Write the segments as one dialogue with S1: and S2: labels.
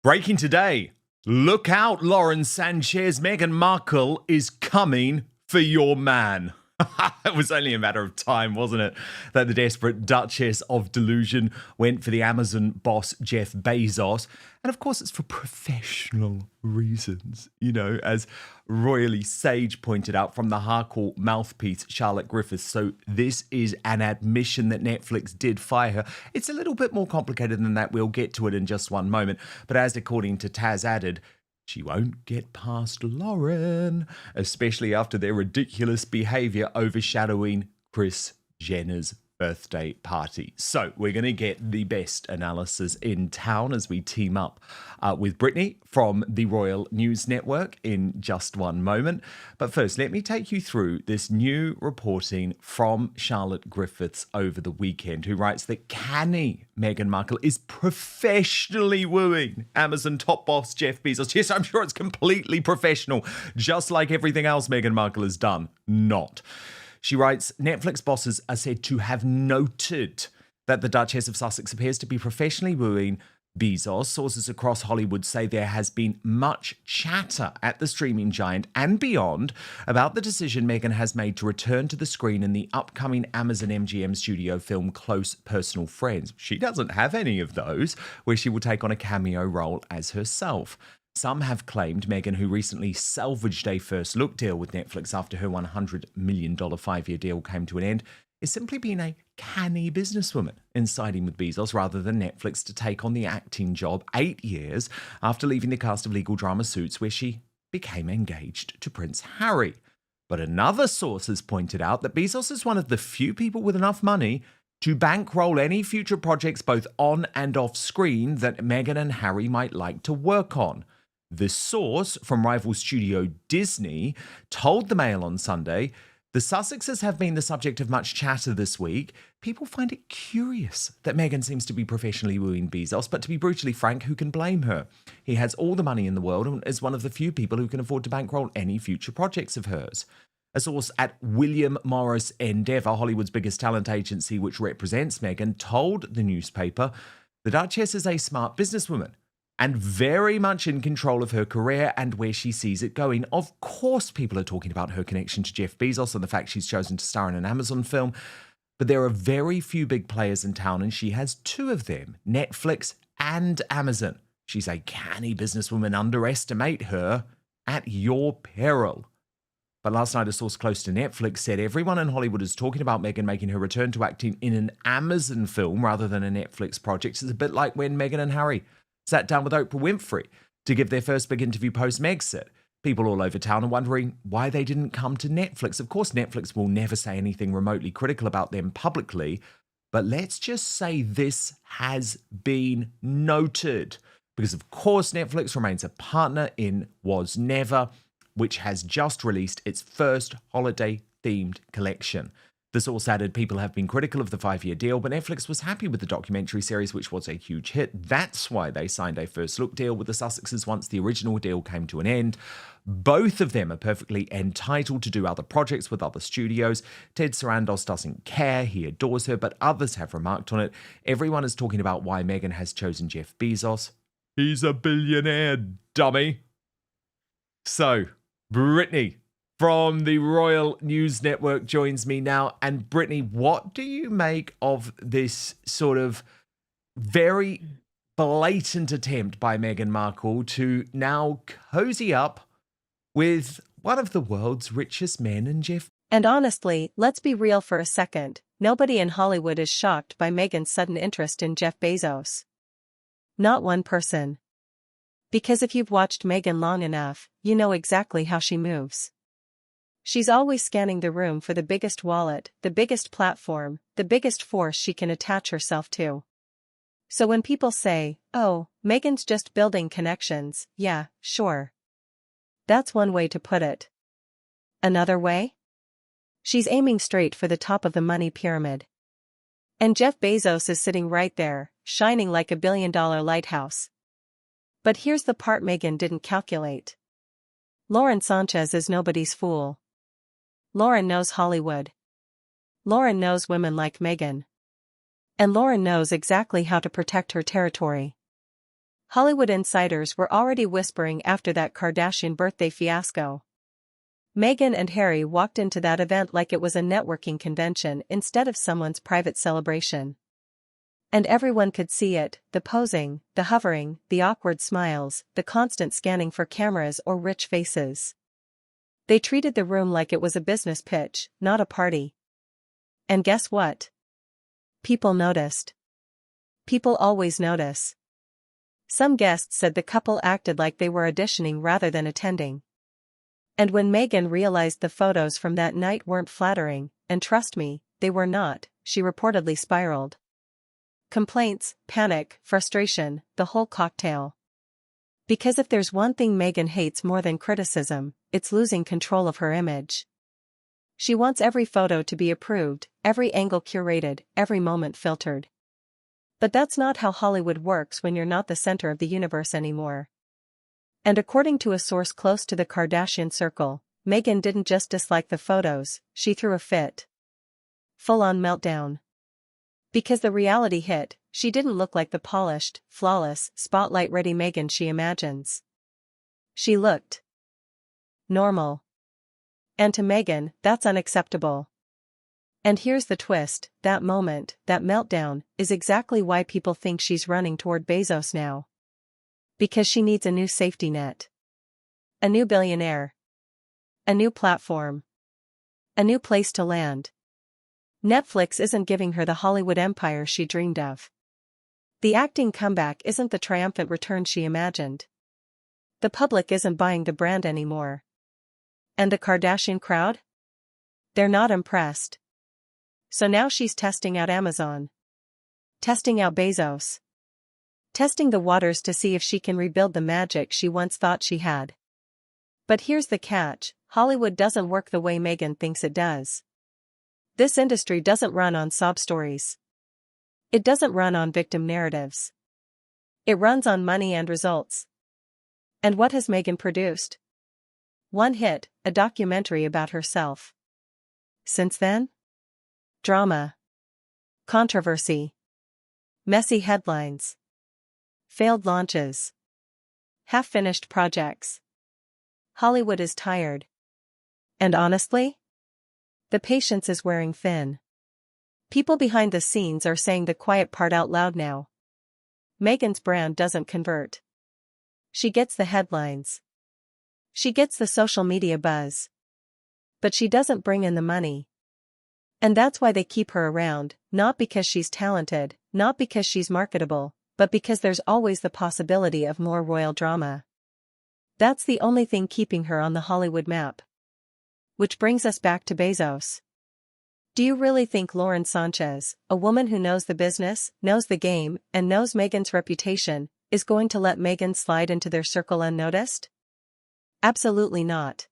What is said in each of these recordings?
S1: Breaking today. Look out, Lauren Sanchez. Meghan Markle is coming for your man. It was only a matter of time, wasn't it, that the desperate Duchess of Delusion went for the Amazon boss, Jeff Bezos. And of course, it's for professional reasons, as Royally Sage pointed out from the Harcourt mouthpiece, Charlotte Griffiths. So this is an admission that Netflix did fire her. It's a little bit more complicated than that. We'll get to it in just one moment. But as according to Taz added, she won't get past Lauren, especially after their ridiculous behaviour overshadowing Kris Jenner's birthday party. So we're going to get the best analysis in town as we team up with Brittany from the Royal News Network in just one moment. But first, let me take you through this new reporting from Charlotte Griffiths over the weekend, who writes that canny Meghan Markle is professionally wooing Amazon top boss Jeff Bezos. Yes, I'm sure it's completely professional, just like everything else Meghan Markle has done. Not. She writes, Netflix bosses are said to have noted that the Duchess of Sussex appears to be professionally wooing Bezos. Sources across Hollywood say there has been much chatter at the streaming giant and beyond about the decision Meghan has made to return to the screen in the upcoming Amazon MGM studio film Close Personal Friends. She doesn't have any of those, where she will take on a cameo role as herself. Some have claimed Meghan, who recently salvaged a first look deal with Netflix after her $100 million 5-year deal came to an end, is simply being a canny businesswoman and siding with Bezos rather than Netflix to take on the acting job 8 years after leaving the cast of legal drama Suits, where she became engaged to Prince Harry. But another source has pointed out that Bezos is one of the few people with enough money to bankroll any future projects both on and off screen that Meghan and Harry might like to work on. The source from rival studio Disney told the Mail on Sunday, the Sussexes have been the subject of much chatter this week. People find it curious that Meghan seems to be professionally wooing Bezos, but to be brutally frank, who can blame her? He has all the money in the world and is one of the few people who can afford to bankroll any future projects of hers. A source at William Morris Endeavour, Hollywood's biggest talent agency which represents Meghan, told the newspaper, the Duchess is a smart businesswoman and very much in control of her career and where she sees it going. Of course, people are talking about her connection to Jeff Bezos and the fact she's chosen to star in an Amazon film, but there are very few big players in town, and she has two of them, Netflix and Amazon. She's a canny businesswoman. Underestimate her at your peril. But last night, a source close to Netflix said everyone in Hollywood is talking about Meghan making her return to acting in an Amazon film rather than a Netflix project. It's a bit like when Meghan and Harry sat down with Oprah Winfrey to give their first big interview post-Megxit. People all over town are wondering why they didn't come to Netflix. Of course, Netflix will never say anything remotely critical about them publicly, but let's just say this has been noted. Because, of course, Netflix remains a partner in Was Never, which has just released its first holiday-themed collection. The source added people have been critical of the 5-year deal, but Netflix was happy with the documentary series, which was a huge hit. That's why they signed a first look deal with the Sussexes once the original deal came to an end. Both of them are perfectly entitled to do other projects with other studios. Ted Sarandos doesn't care. He adores her, but others have remarked on it. Everyone is talking about why Meghan has chosen Jeff Bezos. He's a billionaire, dummy. So, Brittany from the Royal News Network joins me now. And Brittany, what do you make of this sort of very blatant attempt by Meghan Markle to now cozy up with one of the world's richest men and Jeff?
S2: And honestly, let's be real for a second. Nobody in Hollywood is shocked by Meghan's sudden interest in Jeff Bezos. Not one person. Because if you've watched Meghan long enough, you know exactly how she moves. She's always scanning the room for the biggest wallet, the biggest platform, the biggest force she can attach herself to. So when people say, oh, Meghan's just building connections, yeah, sure. That's one way to put it. Another way? She's aiming straight for the top of the money pyramid. And Jeff Bezos is sitting right there, shining like $1 billion lighthouse. But here's the part Meghan didn't calculate. Lauren Sanchez is nobody's fool. Lauren knows Hollywood. Lauren knows women like Meghan. And Lauren knows exactly how to protect her territory. Hollywood insiders were already whispering after that Kardashian birthday fiasco. Meghan and Harry walked into that event like it was a networking convention instead of someone's private celebration. And everyone could see it, the posing, the hovering, the awkward smiles, the constant scanning for cameras or rich faces. They treated the room like it was a business pitch, not a party. And guess what? People noticed. People always notice. Some guests said the couple acted like they were auditioning rather than attending. And when Meghan realized the photos from that night weren't flattering, and trust me, they were not, she reportedly spiraled. Complaints, panic, frustration, the whole cocktail. Because if there's one thing Meghan hates more than criticism, it's losing control of her image. She wants every photo to be approved, every angle curated, every moment filtered. But that's not how Hollywood works when you're not the center of the universe anymore. And according to a source close to the Kardashian circle, Meghan didn't just dislike the photos, she threw a fit. Full-on meltdown. Because the reality hit, she didn't look like the polished, flawless, spotlight-ready Meghan she imagines. She looked normal. And to Meghan, that's unacceptable. And here's the twist, that moment, that meltdown, is exactly why people think she's running toward Bezos now. Because she needs a new safety net. A new billionaire. A new platform. A new place to land. Netflix isn't giving her the Hollywood empire she dreamed of. The acting comeback isn't the triumphant return she imagined. The public isn't buying the brand anymore. And the Kardashian crowd? They're not impressed. So now she's testing out Amazon. Testing out Bezos. Testing the waters to see if she can rebuild the magic she once thought she had. But here's the catch, Hollywood doesn't work the way Meghan thinks it does. This industry doesn't run on sob stories. It doesn't run on victim narratives. It runs on money and results. And what has Meghan produced? One hit, a documentary about herself. Since then? Drama. Controversy. Messy headlines. Failed launches. Half-finished projects. Hollywood is tired. And honestly? The patience is wearing thin. People behind the scenes are saying the quiet part out loud now. Meghan's brand doesn't convert. She gets the headlines. She gets the social media buzz. But she doesn't bring in the money. And that's why they keep her around, not because she's talented, not because she's marketable, but because there's always the possibility of more royal drama. That's the only thing keeping her on the Hollywood map. Which brings us back to Bezos. Do you really think Lauren Sanchez, a woman who knows the business, knows the game, and knows Meghan's reputation, is going to let Meghan slide into their circle unnoticed? Absolutely not.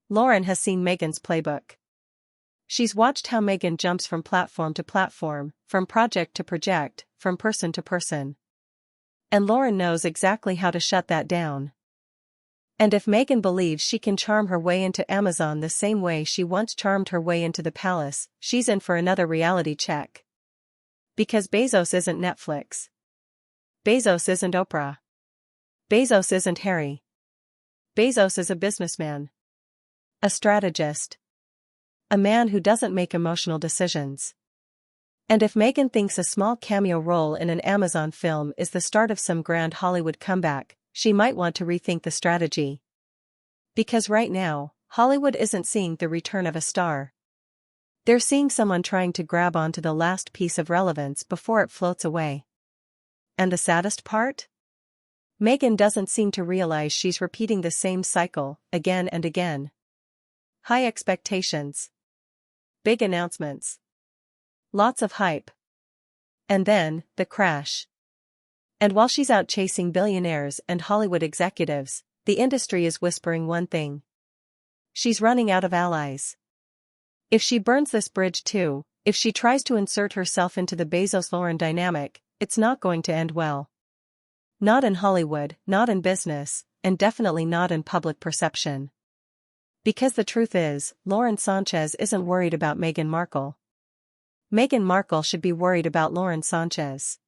S2: Lauren has seen Meghan's playbook. She's watched how Meghan jumps from platform to platform, from project to project, from person to person. And Lauren knows exactly how to shut that down. And if Meghan believes she can charm her way into Amazon the same way she once charmed her way into the palace, she's in for another reality check. Because Bezos isn't Netflix. Bezos isn't Oprah. Bezos isn't Harry. Bezos is a businessman. A strategist. A man who doesn't make emotional decisions. And if Meghan thinks a small cameo role in an Amazon film is the start of some grand Hollywood comeback, she might want to rethink the strategy. Because right now, Hollywood isn't seeing the return of a star. They're seeing someone trying to grab onto the last piece of relevance before it floats away. And the saddest part? Meghan doesn't seem to realize she's repeating the same cycle, again and again. High expectations. Big announcements. Lots of hype. And then, the crash. And while she's out chasing billionaires and Hollywood executives, the industry is whispering one thing. She's running out of allies. If she burns this bridge too, if she tries to insert herself into the Bezos-Lauren dynamic, it's not going to end well. Not in Hollywood, not in business, and definitely not in public perception. Because the truth is, Lauren Sanchez isn't worried about Meghan Markle. Meghan Markle should be worried about Lauren Sanchez.